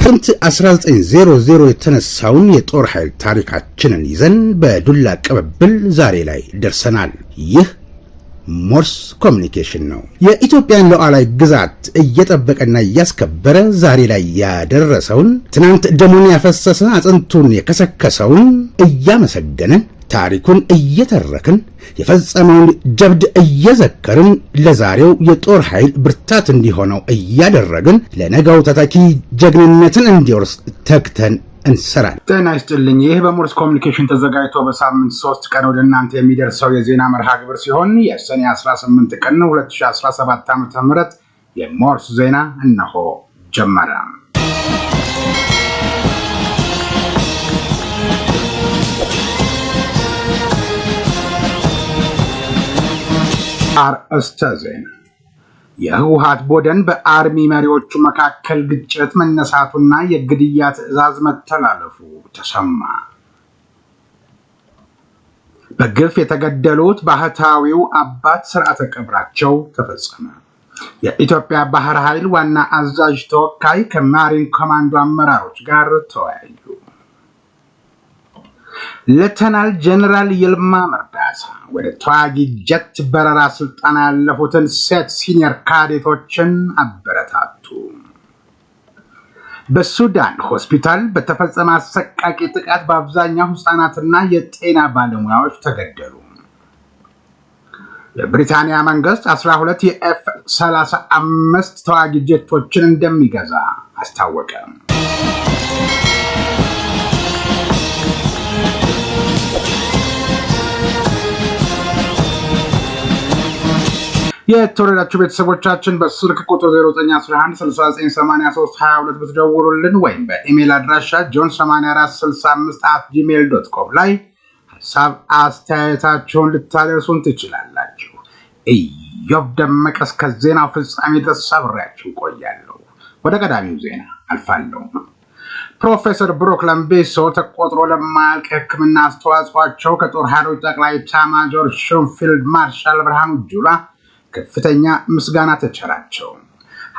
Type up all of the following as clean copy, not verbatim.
ጥቅምት 1900 የተነሳውን የጦር ኃይል ታሪካችንን ይዘን በዱላ ቅብብል ዛሬ ላይ ደርሰናል። ይህ ሞርስ ኮሙኒኬሽን ነው። የኢትዮጵያን ሉዓላዊ ግዛት እየጠበቀና እያስከበረ ዛሬ ላይ ያደረሰውን ትናንት ደሙን ያፈሰሰ አጥንቱን የከሰከሰውን እያመሰገንን ታሪኩን እየተረክን የፈጸመውን ጀብድ እየዘከርን ለዛሬው የጦር ኃይል ብርታት እንዲሆነው እያደረግን ለነገው ተተኪ ጀግንነትን እንዲወርስ ተግተን እንሰራለን። ጤና ይስጥልኝ። ይህ በሞርስ ኮሙኒኬሽን ተዘጋጅቶ በሳምንት 3 ቀን ወደ እናንተ የሚደርሰው የዜና መርሃ ግብር ሲሆን የሰኔ 18 ቀን 2017 ዓ.ም የሞርስ ዜና እነሆ ጀመረ። አርእስተ ዜና። የህወሓት ቡድን በአርሚ መሪዎቹ መካከል ግጭት መነሳቱና የግድያ ትዕዛዝ መተላለፉ ተሰማ። በግፍ የተገደሉት ባህታዊው አባት ስርዓተ ቀብራቸው ተፈጸመ። የኢትዮጵያ ባህር ኃይል ዋና አዛዥ ተወካይ ከማሪን ኮማንዶ አመራሮች ጋር ተወያዩ። ሌተናል ጀነራል ይልማ መርዳሳ ወደ ተዋጊ ጀት በረራ ስልጠና ያለፉትን ሴት ሲኒየር ካዴቶችን አበረታቱ። በሱዳን ሆስፒታል በተፈጸመ አሰቃቂ ጥቃት በአብዛኛው ህፃናትና የጤና ባለሙያዎች ተገደሉ። የብሪታንያ መንግስት 12 የኤፍ-35 ተዋጊ ጀቶችን እንደሚገዛ አስታወቀ። የተወረዳችሁ ቤተሰቦቻችን በስልክ ቁጥር 0911698322 ብትደውሉልን ወይም በኢሜል አድራሻ john8465@gmail.com ላይ ሐሳብ አስተያየታችሁን ልታደርሱን ትችላላችሁ። ኢዮብ ደመቀ እስከ ዜናው ፍጻሜ ድረስ አብሬያችሁ ቆያለሁ። ወደ ቀዳሚው ዜና አልፋለሁ። ፕሮፌሰር ብሩክ ለምቤሶ ተቆጥሮ ለማያልቅ ሕክምና አስተዋጽኦአቸው ከጦር ኃይሎች ጠቅላይ ኤታማዦር ሹም ፊልድ ማርሻል ብርሃኑ ጁላ ከፍተኛ ምስጋና ተቸራቸው።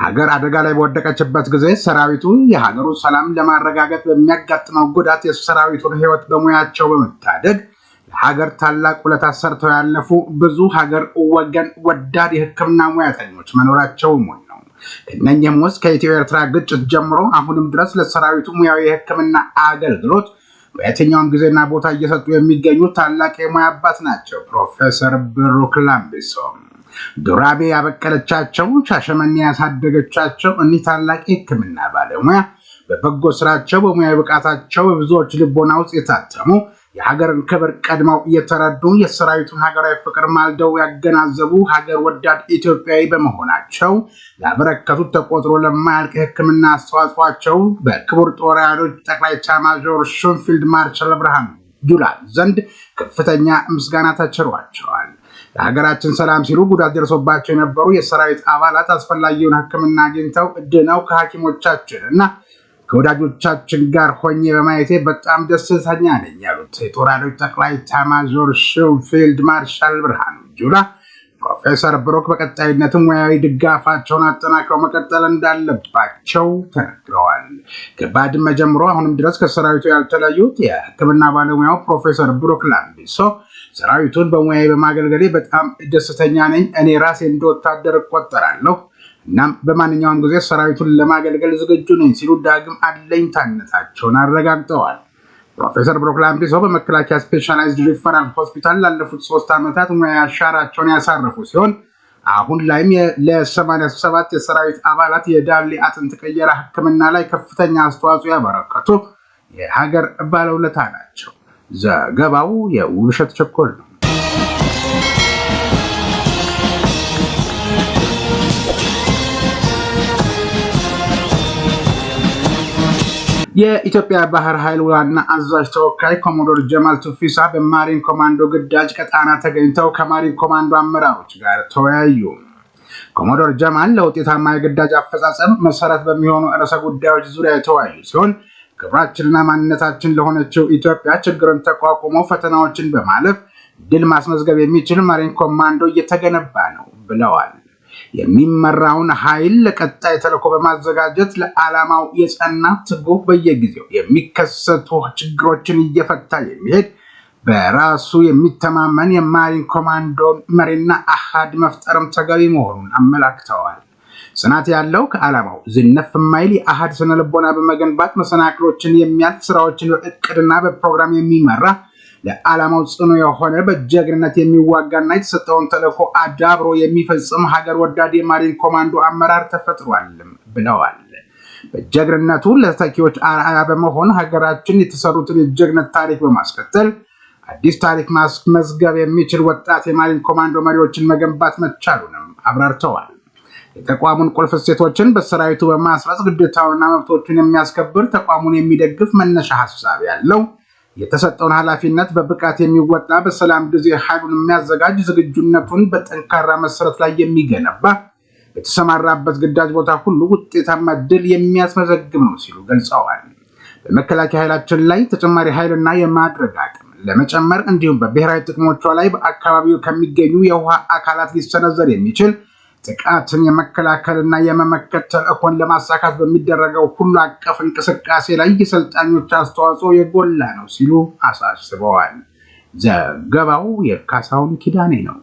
ሀገር አደጋ ላይ በወደቀችበት ጊዜ ሰራዊቱ የሀገሩ ሰላም ለማረጋገጥ በሚያጋጥመው ጉዳት የሰራዊቱን ህይወት በሙያቸው በመታደግ ለሀገር ታላቅ ውለታ ሰርተው ያለፉ ብዙ ሀገር ወገን ወዳድ የሕክምና ሙያተኞች መኖራቸው ነው። ከነኚህም ውስጥ ከኢትዮ ኤርትራ ግጭት ጀምሮ አሁንም ድረስ ለሰራዊቱ ሙያዊ የሕክምና አገልግሎት በየትኛውም ጊዜና ቦታ እየሰጡ የሚገኙ ታላቅ የሙያ አባት ናቸው። ፕሮፌሰር ብሩክ ለምቤሶ ዱራቤ ያበቀለቻቸው፣ ሻሸመኔ ያሳደገቻቸው እኒህ ታላቅ የሕክምና ባለሙያ በበጎ ስራቸው በሙያዊ ብቃታቸው በብዙዎች ልቦና ውስጥ የታተሙ የሀገርን ክብር ቀድመው እየተረዱ የሰራዊቱን ሀገራዊ ፍቅር ማልደው ያገናዘቡ ሀገር ወዳድ ኢትዮጵያዊ በመሆናቸው ያበረከቱት ተቆጥሮ ለማያልቅ የሕክምና አስተዋጽኦአቸው በክቡር ጦር ኃይሎች ጠቅላይ ኤታማዦር ሹም ፊልድ ማርሻል ብርሃኑ ጁላ ዘንድ ከፍተኛ ምስጋና ተችሯቸዋል። ለሀገራችን ሰላም ሲሉ ጉዳት ደርሶባቸው የነበሩ የሰራዊት አባላት አስፈላጊውን ሕክምና አግኝተው ድነው ከሐኪሞቻችን እና ከወዳጆቻችን ጋር ሆኜ በማየቴ በጣም ደስተኛ ነኝ ያሉት የጦር ኃይሎች ጠቅላይ ኤታማዦር ሹም ፊልድ ማርሻል ብርሃኑ ጁላ ፕሮፌሰር ብሩክ በቀጣይነትም ሙያዊ ድጋፋቸውን አጠናክረው መቀጠል እንዳለባቸው ተናግረዋል። ከባድመ ጀምሮ አሁንም ድረስ ከሰራዊቱ ያልተለዩት የሕክምና ባለሙያው ፕሮፌሰር ብሩክ ለምቤሶ ሰራዊቱን በሙያዊ በማገልገሌ በጣም ደስተኛ ነኝ። እኔ ራሴ እንደ ወታደር እቆጠራለሁ። እናም በማንኛውም ጊዜ ሰራዊቱን ለማገልገል ዝግጁ ነኝ ሲሉ ዳግም አለኝታነታቸውን አረጋግጠዋል። ፕሮፌሰር ብሩክ ለምቤሶ በመከላከያ ስፔሻላይዝድ ሪፈራል ሆስፒታል ላለፉት 3 ዓመታት ሙያዊ አሻራቸውን ያሳረፉ ሲሆን አሁን ላይም ለ87 የሰራዊት አባላት የዳሌ አጥንት ቀየራ ሕክምና ላይ ከፍተኛ አስተዋጽኦ ያበረከቱ የሀገር ባለውለታ ናቸው። ዘገባው የውብሸት ቸኮል ነው። የኢትዮጵያ ባህር ኃይል ዋና አዛዥ ተወካይ ኮሞዶር ጀማል ቱፊሳ በማሪን ኮማንዶ ግዳጅ ቀጣና ተገኝተው ከማሪን ኮማንዶ አመራሮች ጋር ተወያዩ። ኮሞዶር ጀማል ለውጤታማ የግዳጅ አፈጻጸም መሰረት በሚሆኑ ርዕሰ ጉዳዮች ዙሪያ የተወያዩ ሲሆን ክብራችንና ማንነታችን ለሆነችው ኢትዮጵያ ችግርን ተቋቁሞ ፈተናዎችን በማለፍ ድል ማስመዝገብ የሚችል ማሪን ኮማንዶ እየተገነባ ነው ብለዋል። የሚመራውን ኃይል ለቀጣይ ተልዕኮ በማዘጋጀት ለዓላማው የጸና ትጉህ በየጊዜው የሚከሰቱ ችግሮችን እየፈታ የሚሄድ በራሱ የሚተማመን የማሪን ኮማንዶ መሪና አሃድ መፍጠርም ተገቢ መሆኑን አመላክተዋል። ጽናት ያለው ከዓላማው ዝነፍ የማይል የአሃድ ስነልቦና በመገንባት መሰናክሎችን የሚያልፍ ስራዎችን በእቅድና በፕሮግራም የሚመራ ለዓላማው ጽኑ የሆነ በጀግንነት የሚዋጋና የተሰጠውን ተልዕኮ አዳብሮ የሚፈጽም ሀገር ወዳድ የማሪን ኮማንዶ አመራር ተፈጥሯል ብለዋል። በጀግንነቱ ለተተኪዎች አርአያ በመሆን ሀገራችን የተሰሩትን የጀግንነት ታሪክ በማስቀጠል አዲስ ታሪክ ማስመዝገብ የሚችል ወጣት የማሪን ኮማንዶ መሪዎችን መገንባት መቻሉንም አብራርተዋል። የተቋሙን ቁልፍ እሴቶችን በሰራዊቱ በማስረጽ ግዴታውንና መብቶችን የሚያስከብር ተቋሙን የሚደግፍ መነሻ ሐሳብ ያለው የተሰጠውን ኃላፊነት በብቃት የሚወጣ በሰላም ጊዜ ኃይሉን የሚያዘጋጅ ዝግጁነቱን በጠንካራ መሰረት ላይ የሚገነባ በተሰማራበት ግዳጅ ቦታ ሁሉ ውጤታማ ድል የሚያስመዘግብ ነው ሲሉ ገልጸዋል። በመከላከያ ኃይላችን ላይ ተጨማሪ ኃይልና የማድረግ አቅም ለመጨመር እንዲሁም በብሔራዊ ጥቅሞቿ ላይ በአካባቢው ከሚገኙ የውሃ አካላት ሊሰነዘር የሚችል ጥቃትን የመከላከልና የመመከት ተልዕኮን ለማሳካት በሚደረገው ሁሉ አቀፍ እንቅስቃሴ ላይ የሰልጣኞች አስተዋጽኦ የጎላ ነው ሲሉ አሳስበዋል። ዘገባው የካሳውን ኪዳኔ ነው።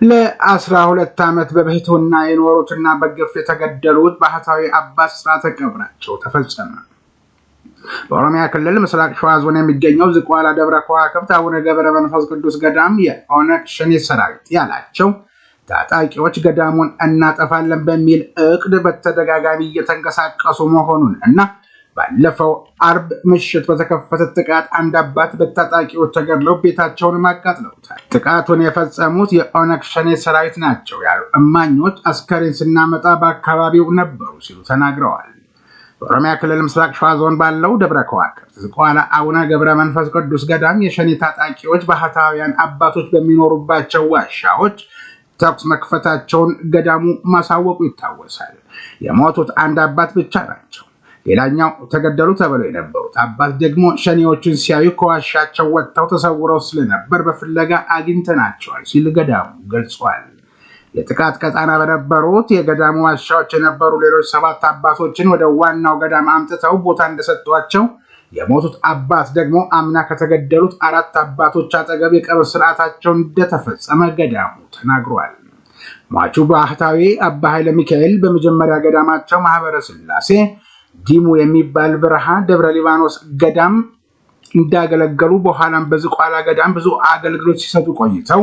ለ12 ዓመት በብሕትውና የኖሩትና በግፍ የተገደሉት ባህታዊ አባ ሥርዓተ ቀብራቸው ተፈጸመ። በኦሮሚያ ክልል ምስራቅ ሸዋ ዞን የሚገኘው ዝቋላ ደብረ ከዋክብት አቡነ ገብረ መንፈስ ቅዱስ ገዳም የኦነግ ሸኔ ሰራዊት ያላቸው ታጣቂዎች ገዳሙን እናጠፋለን በሚል እቅድ በተደጋጋሚ እየተንቀሳቀሱ መሆኑን እና ባለፈው አርብ ምሽት በተከፈተ ጥቃት አንድ አባት በታጣቂዎች ተገድለው ቤታቸውን አቃጥለውታል። ጥቃቱን የፈጸሙት የኦነግ ሸኔ ሰራዊት ናቸው ያሉ እማኞች አስከሬን ስናመጣ በአካባቢው ነበሩ ሲሉ ተናግረዋል። በኦሮሚያ ክልል ምስራቅ ሸዋ ዞን ባለው ደብረ ከዋክብት ዝቋላ አቡነ ገብረ መንፈስ ቅዱስ ገዳም የሸኔ ታጣቂዎች ባህታውያን አባቶች በሚኖሩባቸው ዋሻዎች ተኩስ መክፈታቸውን ገዳሙ ማሳወቁ ይታወሳል። የሞቱት አንድ አባት ብቻ ናቸው። ሌላኛው ተገደሉ ተብለው የነበሩት አባት ደግሞ ሸኔዎችን ሲያዩ ከዋሻቸው ወጥተው ተሰውረው ስለነበር በፍለጋ አግኝተናቸዋል ሲል ገዳሙ ገልጿል። የጥቃት ቀጣና በነበሩት የገዳሙ ዋሻዎች የነበሩ ሌሎች 7 አባቶችን ወደ ዋናው ገዳም አምጥተው ቦታ እንደሰጧቸው፣ የሞቱት አባት ደግሞ አምና ከተገደሉት 4 አባቶች አጠገብ የቀብር ስርዓታቸው እንደተፈጸመ ገዳሙ ተናግሯል። ሟቹ ባህታዊ አባ ኃይለ ሚካኤል በመጀመሪያ ገዳማቸው ማህበረ ስላሴ ዲሙ የሚባል በረሃ ደብረ ሊባኖስ ገዳም እንዳገለገሉ በኋላም በዝቋላ ገዳም ብዙ አገልግሎት ሲሰጡ ቆይተው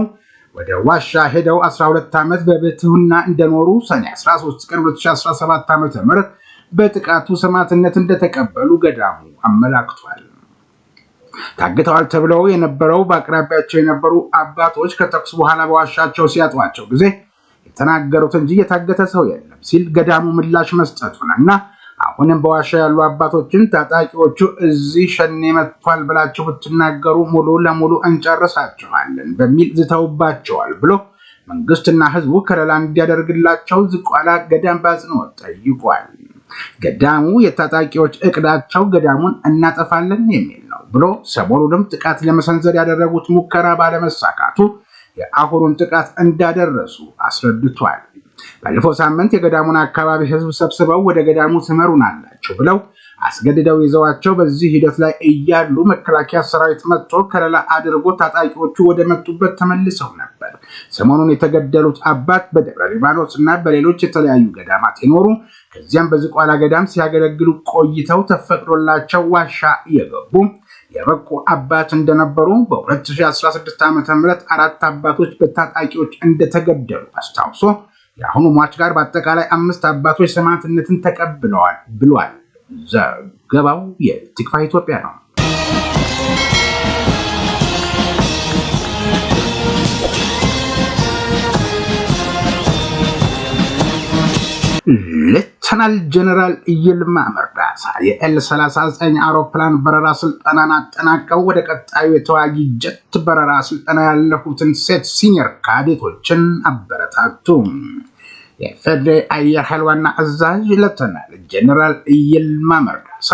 ወደ ዋሻ ሄደው 12 ዓመት በብሕትውና እንደኖሩ ሰኔ 13 ቀን 2017 ዓ.ም በጥቃቱ ሰማዕትነት እንደተቀበሉ ገዳሙ አመላክቷል። ታግተዋል ተብለው የነበረው በአቅራቢያቸው የነበሩ አባቶች ከተኩስ በኋላ በዋሻቸው ሲያጧቸው ጊዜ የተናገሩት እንጂ የታገተ ሰው የለም ሲል ገዳሙ ምላሽ መስጠቱንና አሁንም በዋሻ ያሉ አባቶችን ታጣቂዎቹ እዚህ ሸኔ መጥቷል ብላችሁ ብትናገሩ ሙሉ ለሙሉ እንጨርሳችኋለን በሚል ዝተውባቸዋል ብሎ መንግስትና ህዝቡ ከለላ እንዲያደርግላቸው ዝቋላ ገዳም በአጽንኦት ጠይቋል። ገዳሙ የታጣቂዎች እቅዳቸው ገዳሙን እናጠፋለን የሚል ነው ብሎ ሰሞኑንም ጥቃት ለመሰንዘር ያደረጉት ሙከራ ባለመሳካቱ የአሁኑን ጥቃት እንዳደረሱ አስረድቷል። ባለፈው ሳምንት የገዳሙን አካባቢ ህዝብ ሰብስበው ወደ ገዳሙ ትመሩናላችሁ ብለው አስገድደው ይዘዋቸው በዚህ ሂደት ላይ እያሉ መከላከያ ሰራዊት መጥቶ ከለላ አድርጎ ታጣቂዎቹ ወደ መጡበት ተመልሰው ነበር። ሰሞኑን የተገደሉት አባት በደብረ ሊባኖስ እና በሌሎች የተለያዩ ገዳማት የኖሩ ከዚያም በዝቋላ ገዳም ሲያገለግሉ ቆይተው ተፈቅዶላቸው ዋሻ የገቡ የበቁ አባት እንደነበሩ በ2016 ዓ.ም 4 አባቶች በታጣቂዎች እንደተገደሉ አስታውሶ የአሁኑ ሟች ጋር በአጠቃላይ 5 አባቶች ሰማዕትነትን ተቀብለዋል ብሏል። ዘገባው የቲክቫ ኢትዮጵያ ነው። ሌተናል ጀነራል ይልማ መርዳሳ የኤል39 አውሮፕላን በረራ ስልጠናን አጠናቀው ወደ ቀጣዩ የተዋጊ ጀት በረራ ስልጠና ያለፉትን ሴት ሲኒየር ካዴቶችን አበረታቱ። የፌዴራል አየር ኃይል ዋና አዛዥ ሌተናል ጀነራል ይልማ መርዳሳ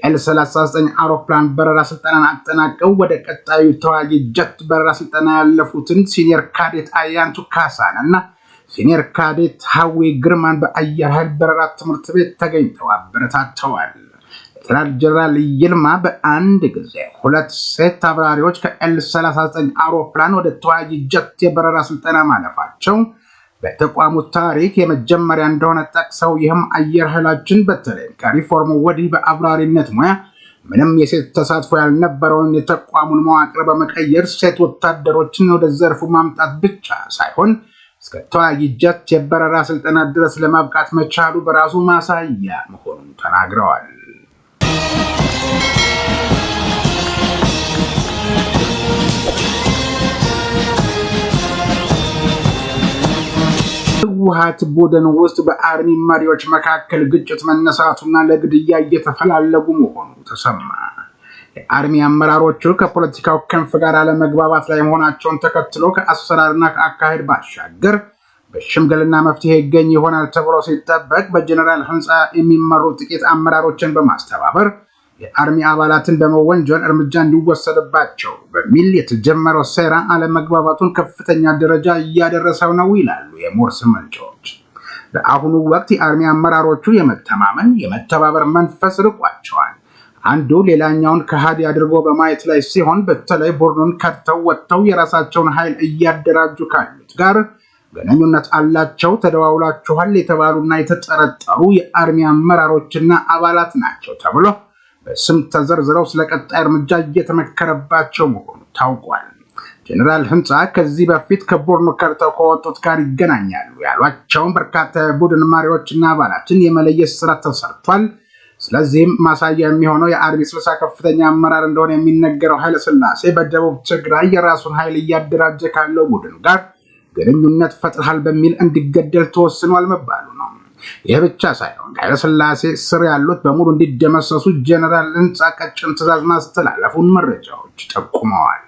ኤል39 አውሮፕላን በረራ ስልጠናን አጠናቀው ወደ ቀጣዩ ተዋጊ ጀት በረራ ስልጠና ያለፉትን ሲኒየር ካዴት አያንቱ ካሳን እና ሲኒየር ካዴት ሀዊ ግርማን በአየር ኃይል በረራ ትምህርት ቤት ተገኝተው አበረታተዋል። ሌተናል ጀነራል ይልማ በአንድ ጊዜ 2 ሴት አብራሪዎች ከኤል39 አውሮፕላን ወደ ተዋጊ ጀት የበረራ ስልጠና ማለፋቸው በተቋሙ ታሪክ የመጀመሪያ እንደሆነ ጠቅሰው ይህም አየር ኃይላችን በተለይ ከሪፎርሙ ወዲህ በአብራሪነት ሙያ ምንም የሴት ተሳትፎ ያልነበረውን የተቋሙን መዋቅር በመቀየር ሴት ወታደሮችን ወደ ዘርፉ ማምጣት ብቻ ሳይሆን እስከ ተዋጊ ጀት የበረራ ስልጠና ድረስ ለማብቃት መቻሉ በራሱ ማሳያ መሆኑን ተናግረዋል። ህወሓት ቡድን ውስጥ በአርሚ መሪዎች መካከል ግጭት መነሳቱና ለግድያ እየተፈላለጉ መሆኑ ተሰማ። የአርሚ አመራሮቹ ከፖለቲካው ክንፍ ጋር አለመግባባት ላይ መሆናቸውን ተከትሎ ከአሰራርና ከአካሄድ ባሻገር በሽምግልና መፍትሄ ይገኝ ይሆናል ተብሎ ሲጠበቅ በጀነራል ህንፃ የሚመሩ ጥቂት አመራሮችን በማስተባበር የአርሚ አባላትን በመወንጀል እርምጃ እንዲወሰድባቸው በሚል የተጀመረው ሴራ አለመግባባቱን ከፍተኛ ደረጃ እያደረሰው ነው ይላሉ የሞርስ ምንጮች። በአሁኑ ወቅት የአርሚ አመራሮቹ የመተማመን የመተባበር መንፈስ ርቋቸዋል። አንዱ ሌላኛውን ከሃዲ አድርጎ በማየት ላይ ሲሆን በተለይ ቡድኑን ከድተው ወጥተው የራሳቸውን ኃይል እያደራጁ ካሉት ጋር ግንኙነት አላቸው ተደዋውላችኋል የተባሉና የተጠረጠሩ የአርሚ አመራሮችና አባላት ናቸው ተብሎ በስም ተዘርዝረው ስለቀጣይ እርምጃ እየተመከረባቸው መሆኑ ታውቋል። ጀነራል ህንፃ ከዚህ በፊት ከቡድኑ ከድተው ከወጡት ጋር ይገናኛሉ ያሏቸውን በርካታ ቡድን መሪዎችና አባላትን የመለየት ስራ ተሰርቷል። ስለዚህም ማሳያ የሚሆነው የአርሚ 60 ከፍተኛ አመራር እንደሆነ የሚነገረው ኃይለ ሥላሴ በደቡብ ትግራይ የራሱን ኃይል እያደራጀ ካለው ቡድን ጋር ግንኙነት ፈጥሯል በሚል እንዲገደል ተወስኗል መባሉ ነው። ይህ ብቻ ሳይሆን ኃይለ ሥላሴ ስር ያሉት በሙሉ እንዲደመሰሱ ጀነራል ህንፃ ቀጭን ትዕዛዝ ማስተላለፉን መረጃዎች ጠቁመዋል።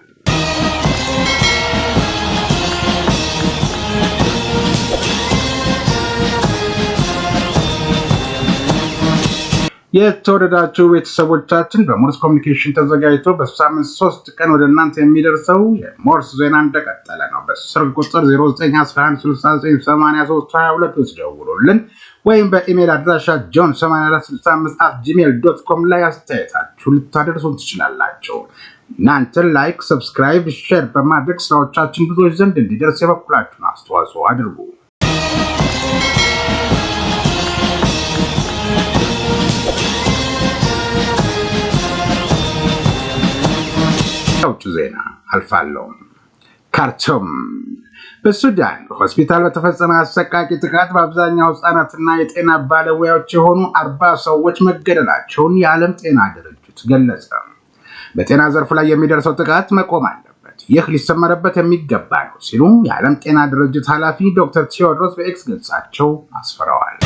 የተወደዳችሁ ቤተሰቦቻችን በሞርስ ኮሚኒኬሽን ተዘጋጅቶ በሳምንት 3 ቀን ወደ እናንተ የሚደርሰው የሞርስ ዜና እንደቀጠለ ነው። በስልክ ቁጥር 0911698322 ውስጥ ደውሉልን ወይም በኢሜል አድራሻ john8465@gmail.com ላይ አስተያየታችሁ ልታደርሱን ትችላላችሁ። እናንተ ላይክ፣ ሰብስክራይብ፣ ሼር በማድረግ ስራዎቻችን ብዙዎች ዘንድ እንዲደርስ የበኩላችሁን አስተዋጽኦ አድርጉ። ዜና አልፋለሁ። ካርቱም በሱዳን ሆስፒታል በተፈጸመ አሰቃቂ ጥቃት በአብዛኛው ህጻናትና የጤና ባለሙያዎች የሆኑ 40 ሰዎች መገደላቸውን የዓለም ጤና ድርጅት ገለጸ። በጤና ዘርፍ ላይ የሚደርሰው ጥቃት መቆም አለበት፣ ይህ ሊሰመረበት የሚገባ ነው ሲሉ የዓለም ጤና ድርጅት ኃላፊ ዶክተር ቴዎድሮስ በኤክስ ገጻቸው አስፍረዋል።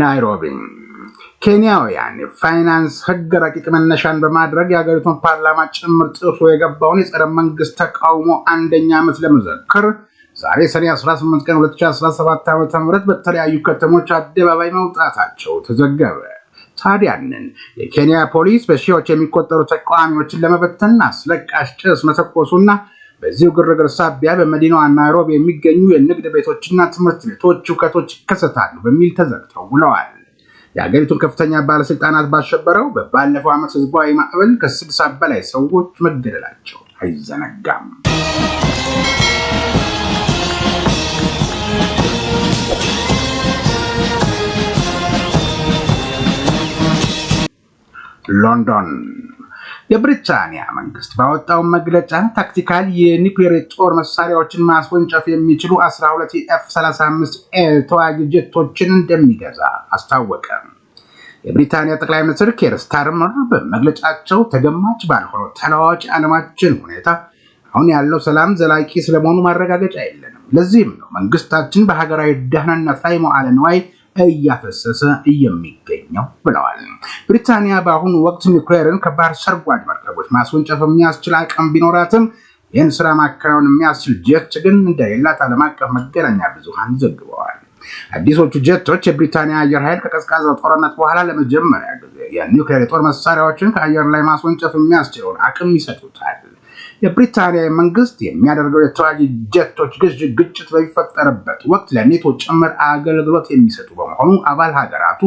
ናይሮቢ ኬንያውያን የፋይናንስ ህግ ረቂቅ መነሻን በማድረግ የሀገሪቱን ፓርላማ ጭምር ጥሶ የገባውን የጸረ መንግስት ተቃውሞ አንደኛ ዓመት ለመዘከር ዛሬ ሰኔ 18 ቀን 2017 ዓ.ም በተለያዩ ከተሞች አደባባይ መውጣታቸው ተዘገበ። ታዲያንን የኬንያ ፖሊስ በሺዎች የሚቆጠሩ ተቃዋሚዎችን ለመበተን አስለቃሽ ጭስ መተኮሱና በዚሁ ግርግር ሳቢያ በመዲናዋ ናይሮቢ የሚገኙ የንግድ ቤቶችና ትምህርት ቤቶች ሁከቶች ይከሰታሉ በሚል ተዘግተው ውለዋል። የሀገሪቱን ከፍተኛ ባለስልጣናት ባሸበረው በባለፈው ዓመት ህዝባዊ ማዕበል ከ60 በላይ ሰዎች መገደላቸው አይዘነጋም። ሎንዶን የብሪታንያ መንግስት ባወጣው መግለጫ ታክቲካል የኒውክሌር ጦር መሳሪያዎችን ማስወንጨፍ የሚችሉ 12 የኤፍ-35ኤ ተዋጊ ጀቶችን እንደሚገዛ አስታወቀ። የብሪታንያ ጠቅላይ ሚኒስትር ኬር ስታርመር በመግለጫቸው ተገማች ባልሆነው ተለዋዋጭ ዓለማችን ሁኔታ አሁን ያለው ሰላም ዘላቂ ስለመሆኑ ማረጋገጫ የለንም፣ ለዚህም ነው መንግስታችን በሀገራዊ ደህንነት ላይ መዋዕለ ንዋይ እያፈሰሰ የሚገኘው ብለዋል። ብሪታንያ በአሁኑ ወቅት ኒውክሌርን ከባህር ሰርጓጅ መርከቦች ማስወንጨፍ የሚያስችል አቅም ቢኖራትም ይህን ስራ ማከናወን የሚያስችል ጀት ግን እንደሌላት ዓለም አቀፍ መገናኛ ብዙሃን ዘግበዋል። አዲሶቹ ጀቶች የብሪታንያ አየር ኃይል ከቀዝቃዛው ጦርነት በኋላ ለመጀመሪያ ጊዜ የኒውክሌር የጦር መሳሪያዎችን ከአየር ላይ ማስወንጨፍ የሚያስችለውን አቅም ይሰጡታል። የብሪታንያ መንግስት የሚያደርገው የተዋጊ ጀቶች ግጭት በሚፈጠርበት ወቅት ለኔቶ ጭምር አገልግሎት የሚሰጡ በመሆኑ አባል ሀገራቱ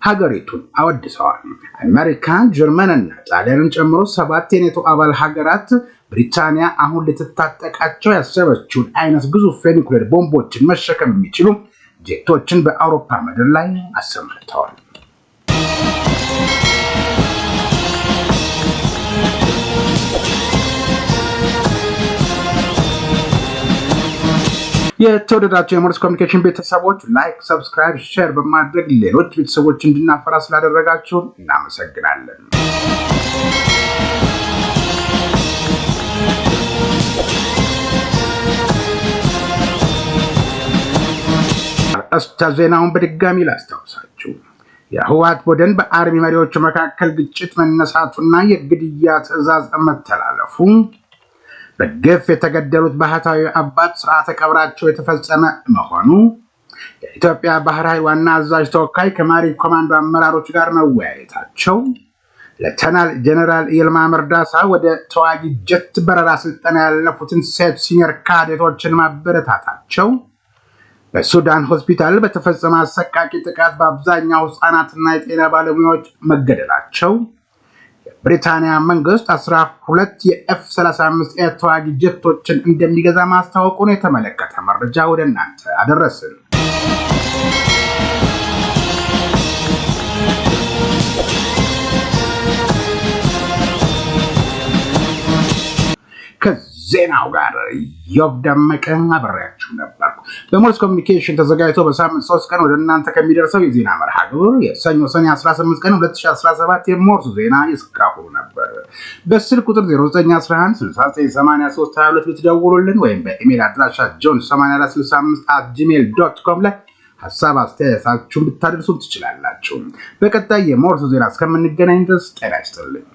ሀገሪቱን አወድሰዋል። አሜሪካ፣ ጀርመንና ጣሊያንን ጨምሮ 7 የኔቶ አባል ሀገራት ብሪታንያ አሁን ልትታጠቃቸው ያሰበችውን አይነት ግዙፍ የኒውክሌር ቦምቦችን መሸከም የሚችሉ ጀቶችን በአውሮፓ ምድር ላይ አሰማርተዋል። የተወደዳቸው የሞርስ ኮሚኒኬሽን ቤተሰቦች ላይክ፣ ሰብስክራይብ፣ ሼር በማድረግ ሌሎች ቤተሰቦች እንድናፈራ ስላደረጋችሁ እናመሰግናለን። አርዕስተ ዜናውን በድጋሚ ላስታውሳችሁ። የህወሓት ቡድን በአርሚ መሪዎቹ መካከል ግጭት መነሳቱና የግድያ ትዕዛዝ መተላለፉ፣ በግፍ የተገደሉት ባህታዊ አባት ስርዓተ ቀብራቸው የተፈጸመ መሆኑ፣ የኢትዮጵያ ባህር ኃይል ዋና አዛዥ ተወካይ ከማሪን ኮማንዶ አመራሮች ጋር መወያየታቸው፣ ሌተናል ጀነራል ይልማ መርዳሳ ወደ ተዋጊ ጀት በረራ ስልጠና ያለፉትን ሴት ሲኒየር ካዴቶችን ማበረታታቸው፣ በሱዳን ሆስፒታል በተፈጸመ አሰቃቂ ጥቃት በአብዛኛው ህፃናትና የጤና ባለሙያዎች መገደላቸው፣ የብሪታንያ መንግስት 12 የኤፍ-35 ተዋጊ ጀቶችን እንደሚገዛ ማስታወቁን የተመለከተ መረጃ ወደ እናንተ አደረስን። ከዜናው ጋር ኢዮብ ደመቀ አብሬያችሁ ነበርኩ። በሞርስ ኮሚኒኬሽን ተዘጋጅቶ በሳምንት 3 ቀን ወደ እናንተ ከሚደርሰው የዜና መርሃ ግብር የሰኞ ሰኔ 18 ቀን 2017 የሞርስ ዜና እስካሁኑ ነበር። በስልክ ቁጥር 0911698322 ብትደውሉልን ወይም በኢሜል አድራሻ john8465@gmail.com ላይ ሐሳብ አስተያየታችሁን ብታደርሱን ትችላላችሁ። በቀጣይ የሞርስ ዜና እስከምንገናኝ ድረስ ጤና ይስጥልኝ።